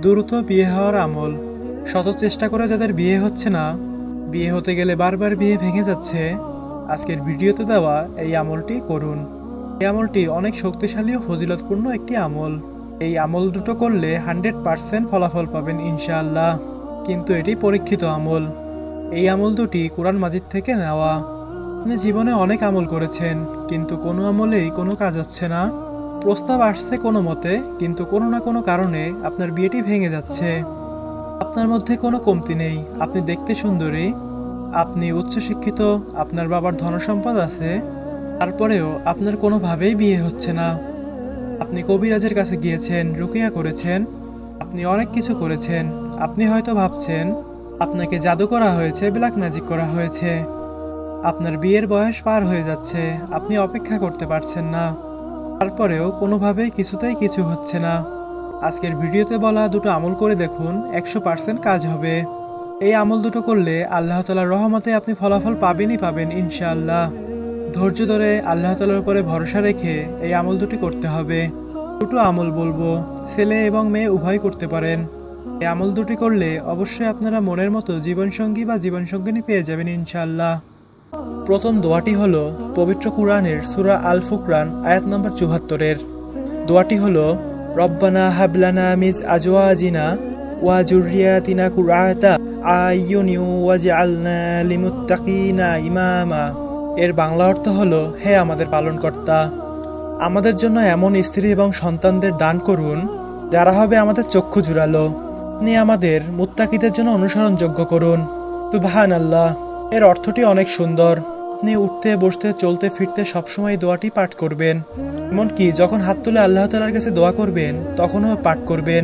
দ্রুত বিয়ে হওয়ার আমল। শত চেষ্টা করে যাদের বিয়ে হচ্ছে না, বিয়ে হতে গেলে বারবার বিয়ে ভেঙে যাচ্ছে, আজকের ভিডিওতে দেওয়া এই আমলটি করুন। এই আমলটি অনেক শক্তিশালী ও ফজিলতপূর্ণ একটি আমল। এই আমল দুটো করলে 100% ফলাফল পাবেন ইনশাআল্লাহ। কিন্তু এটি পরীক্ষিত আমল। এই আমল দুটি কোরআন মাজিদ থেকে নেওয়া। আপনি জীবনে অনেক আমল করেছেন, কিন্তু কোনো আমলেই কোনো কাজ হচ্ছে না। প্রস্তাব আসছে কোনো মতে, কিন্তু কোনো না কোনো কারণে আপনার বিয়েটি ভেঙে যাচ্ছে। আপনার মধ্যে কোনো কমতি নেই, আপনি দেখতে সুন্দরী, আপনি উচ্চশিক্ষিত, আপনার বাবার ধনসম্পদ আছে, তারপরেও আপনার কোনোভাবেই বিয়ে হচ্ছে না। আপনি কবিরাজের কাছে গিয়েছেন, রুকিয়া করেছেন, আপনি অনেক কিছু করেছেন। আপনি হয়তো ভাবছেন আপনাকে জাদু করা হয়েছে, ব্ল্যাক ম্যাজিক করা হয়েছে। আপনার বিয়ের বয়স পার হয়ে যাচ্ছে, আপনি অপেক্ষা করতে পারছেন না, তারপরেও কোনোভাবেই কিছুতেই কিছু হচ্ছে না। আজকের ভিডিওতে বলা দুটো আমল করে দেখুন, 100% কাজ হবে। এই আমল দুটো করলে আল্লাহ তাআলার রহমতে আপনি ফলাফল পাবেনই পাবেন ইনশাআল্লাহ। ধৈর্য ধরে আল্লাহ তাআলার উপরে ভরসা রেখে এই আমল দুটি করতে হবে। দুটো আমল বলবো, ছেলে এবং মেয়ে উভয় করতে পারেন। এই আমল দুটি করলে অবশ্যই আপনারা মনের মতো জীবনসঙ্গী বা জীবনসঙ্গিনী পেয়ে যাবেন ইনশাআল্লাহ। প্রথম দোয়াটি হলো পবিত্র কুরআনের সূরা আল ফুরকান আয়াত নম্বর ৭৪-এর। দোয়াটি হলো রব্বানা হাবলানা মিজ আজওয়াজিনা ওয়া যুররিয়াতিনা কুরআতা আইয়ুনি ওয়াজআলনা লিমুত্তাকিনা ইমামা। এর বাংলা অর্থ হলো, হে আমাদের পালনকর্তা, আমাদের জন্য এমন স্ত্রী এবং সন্তানদের দান করুন যারা হবে আমাদের চক্ষু জুড়ালো। আপনি আমাদের মুত্তাকিদের জন্য অনুসরণযোগ্য করুন। সুবহানাল্লাহ। এর অর্থটি অনেক সুন্দর। আপনি উঠতে বসতে চলতে ফিরতে সবসময় দোয়াটি পাঠ করবেন। এমনকি যখন হাত তুলে আল্লাহ তাআলার কাছে দোয়া করবেন তখনও পাঠ করবেন।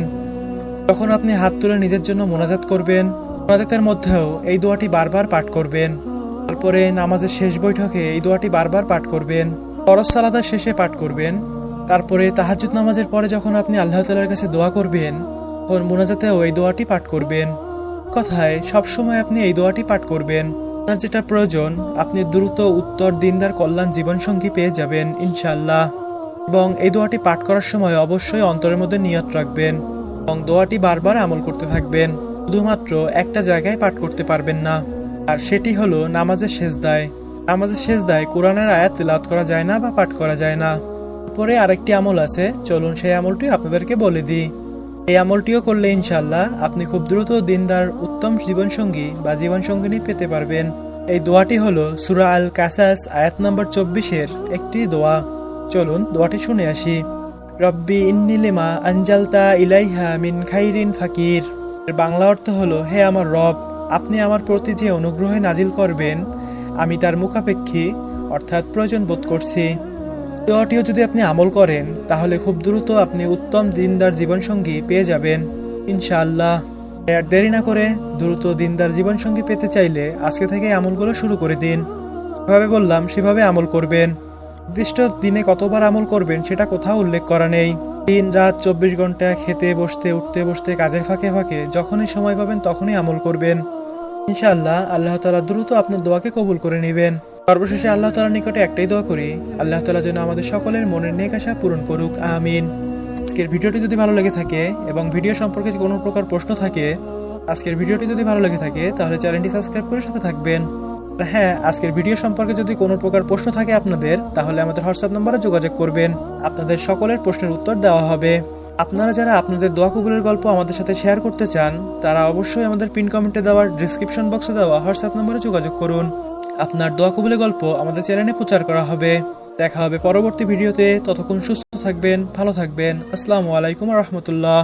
যখন আপনি হাত তুলে নিজের জন্য মোনাজাত করবেন, মোনাজাতের মধ্যেও এই দোয়াটি বারবার পাঠ করবেন। তারপরে নামাজের শেষ বৈঠকে এই দোয়াটি বারবার পাঠ করবেন। ফরজ সালাতের শেষে পাঠ করবেন। তারপরে তাহাজ্জুদ নামাজের পরে যখন আপনি আল্লাহ তাআলার কাছে দোয়া করবেন, তখন মোনাজাতেও এই দোয়াটি পাঠ করবেন। কথায় সবসময় আপনি এই দোয়াটি পাঠ করবেন। আপনার যেটা প্রয়োজন, আপনি দ্রুত উত্তর, দিনদার, কল্যাণ জীবনসঙ্গী পেয়ে যাবেন ইনশাআল্লাহ। এবং এই দোয়াটি পাঠ করার সময় অবশ্যই অন্তরের মধ্যে নিয়ত রাখবেন এবং দোয়াটি বারবার আমল করতে থাকবেন। শুধুমাত্র একটা জায়গায় পাঠ করতে পারবেন না, আর সেটি হলো নামাজের সেজদায়। নামাজের সেজদায় কোরআনের আয়াত তিলাওয়াত করা যায় না বা পাঠ করা যায় না। পরে আরেকটি আমল আছে, চলুন সেই আমলটি আপনাদেরকে বলে দিই। এই আমলটিও করলে ইনশাআল্লাহ আপনি খুব দ্রুত দিনদার উত্তম জীবনসঙ্গী বা জীবনসঙ্গিনী পেতে পারবেন। এই দোয়াটি হলো সূরা আল কাসাস আয়াত নম্বর 24-এর একটি দোয়া। চলুন দোয়াটি শুনে আসি। রব্বি ইন্নী লিমা আনজালতা ইলাইহা মিন খাইরিন ফাকির। এর বাংলা অর্থ হলো, হে আমার রব, আপনি আমার প্রতি যে অনুগ্রহে নাজিল করবেন আমি তার মুখাপেক্ষী অর্থাৎ প্রয়োজন বোধ করছি। দোয়াটিও যদি আপনি আমল করেন তাহলে খুব দ্রুত আপনি উত্তম দিনদার জীবনসঙ্গী পেয়ে যাবেন ইনশাআল্লাহ। আর দেরি না করে দ্রুত দিনদার জীবনসঙ্গী পেতে চাইলে আজকে থেকে আমলগুলো শুরু করে দিন। যেভাবে বললাম সেভাবে আমল করবেন। নির্দিষ্ট দিনে কতবার আমল করবেন সেটা কোথাও উল্লেখ করা নেই। দিন রাত 24 ঘন্টা খেতে বসতে উঠতে বসতে কাজের ফাঁকে ফাঁকে যখনই সময় পাবেন তখনই আমল করবেন ইনশাআল্লাহ। আল্লাহ তাআলা দ্রুত আপনার দোয়াকে কবুল করে নেবেন। সর্বশেষে আল্লাহ তাআলার নিকটে একটাই দোয়া করি, আল্লাহ তাআলা যেন আমাদের সকলের মনের নেক আশা পূরণ করুক, আমিন। আজকের ভিডিওটি যদি ভালো লেগে থাকে এবং ভিডিও সম্পর্কে কোনো প্রকার প্রশ্ন থাকে, তাহলে চ্যানেলটি সাবস্ক্রাইব করে সাথে থাকবেন। আর হ্যাঁ, আজকের ভিডিও সম্পর্কে যদি কোনো প্রকার প্রশ্ন থাকে আপনাদের, তাহলে আমাদের হোয়াটসঅ্যাপ নম্বরে যোগাযোগ করবেন। আপনাদের সকলের প্রশ্নের উত্তর দেওয়া হবে। আপনারা যারা আপনাদের দোয়া কবুলের গল্প আমাদের সাথে শেয়ার করতে চান, তারা অবশ্যই আমাদের পিন কমেন্টে দেওয়ার ডিসক্রিপশন বক্সে দেওয়া হোয়াটসঅ্যাপ নম্বরে যোগাযোগ করুন। আপনার দোয়া কবুলের গল্প আমাদের চ্যানেলে প্রচার করা হবে। দেখা হবে পরবর্তী ভিডিওতে। ততক্ষণ সুস্থ থাকবেন, ভালো থাকবেন। আসসালামু আলাইকুম ওয়া রাহমাতুল্লাহ।